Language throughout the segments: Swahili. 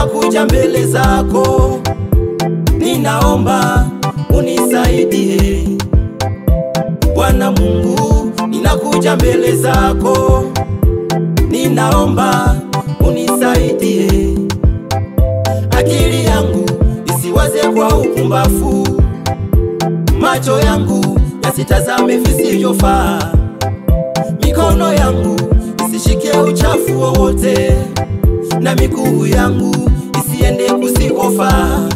ninakuja mbele zako, ninaomba unisaidie. Bwana Mungu, ninakuja mbele zako, ninaomba unisaidie. Akili yangu isiwaze kwa upumbavu, macho yangu yasitazame visivyofaa, mikono yangu isishike uchafu wowote, na miguu yangu isiende kusikofaa.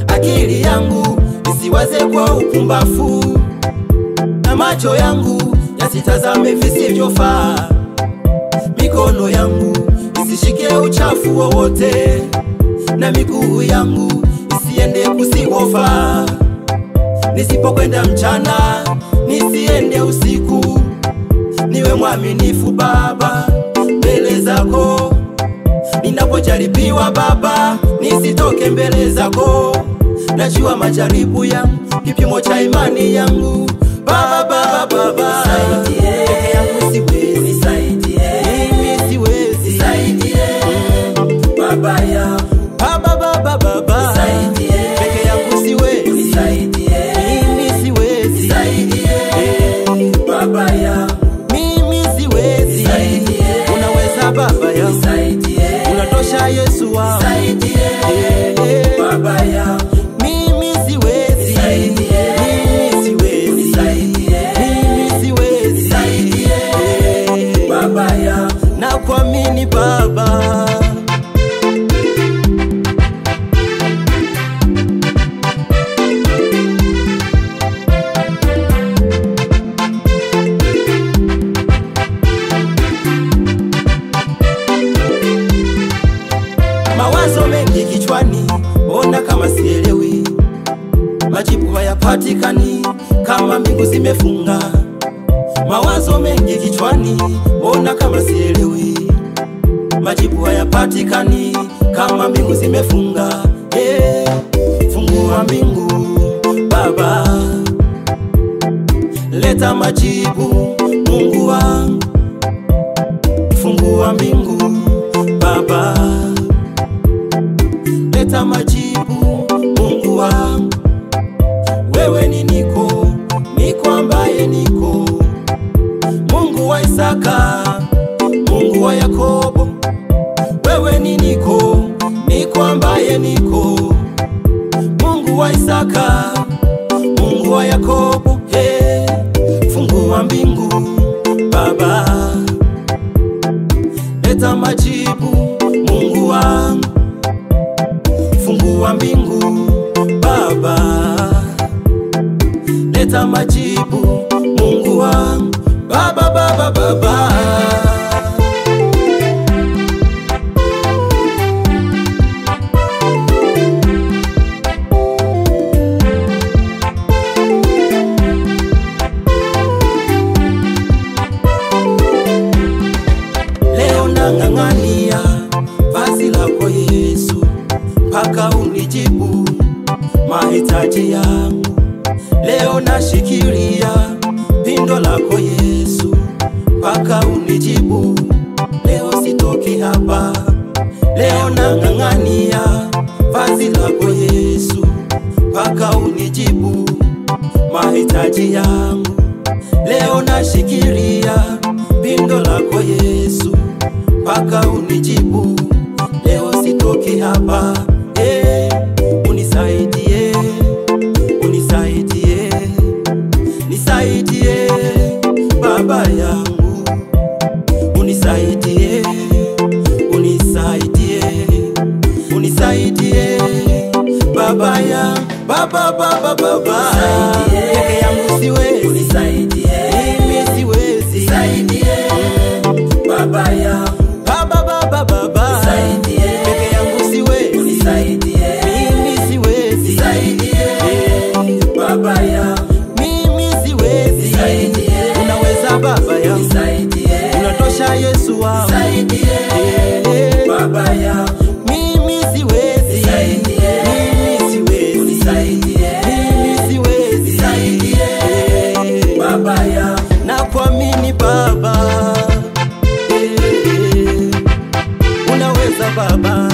Akili yangu isiwaze kwa upumbavu, na macho yangu yasitazame visivyofaa, mikono yangu isishike uchafu wowote, na miguu yangu isiende kusikofaa. Nisipokwenda mchana, nisiende usiku, niwe mwaminifu Baba mbele zako. Ninapojaribiwa Baba, nisitoke mbele zako. Najua majaribu yangu kipimo cha imani yangu. Baba, Baba, nisaidie. Peke yangu siwezi, nisaidie. Mimi siwezi, nisaidie. Baba yangu, Baba, nisaidie. Peke yangu siwezi, nisaidie. Mimi siwezi, nisaidie. Baba yangu, mimi siwezi, nisaidie. Unaweza Baba yangu, nisaidie. Unatosha Yesu wangu, nisaidie. Baba yangu, mimi siwezi, nisaidie. Mimi siwezi, nisaidie. Mimi siwezi, nisaidie. Baba yangu, nakuamini Baba. Mawazo mengi kichwani, ona kama sielewi. Majibu hayapatikani, kama mbingu zimefunga. Mawazo mengi kichwani, ona kama sielewi. Majibu hayapatikani, kama mbingu zimefunga. Fungua mbingu Baba, leta majibu Mungu wangu. Fungua mbingu Baba, leta majibu Mungu wangu. Wewe ni niko ambaye niko, Mungu wa Isaka, Mungu wa Yakobo. Wewe ni niko ambaye niko, Mungu wa Isaka, Mungu wa Yakobo. Fungua mbingu Baba, leta majibu Mungu wangu. Fungua mbingu Baba, leta majibu Mungu wangu. Baba. Leo nang'ang'ania vazi lako Yesu, mpaka unijibu mahitaji yangu. Leo nashikilia pindo lako Yesu, mpaka unijibu. Leo sitoki hapa, leo nang'ang'ania vazi lako Yesu, mpaka unijibu mahitaji yangu. Leo nashikilia pindo lako Yesu, mpaka unijibu. Leo sitoki hapa, unisaidie, unisaidie, nisaidie Baba yangu. Unisaidie, unisaidie, unisaidie Baba yangu. Baba, peke yangu siwezi, unisaidie. Mimi siwezi, nisaidie. Baba yangu, Baba, nisaidie. Peke yangu siwezi, unisaidie. Mimi siwezi, nisaidie. Baba yangu, mimi siwezi, nisaidie. Unaweza Baba yangu, nisaidie. Unatosha Yesu wangu, nisaidie. Baba yangu, mimi siwezi, nisaidie. Mimi siwezi, unisaidie. Mimi siwezi, nisaidie. Baba yangu, nakuamini Baba. Unaweza Baba.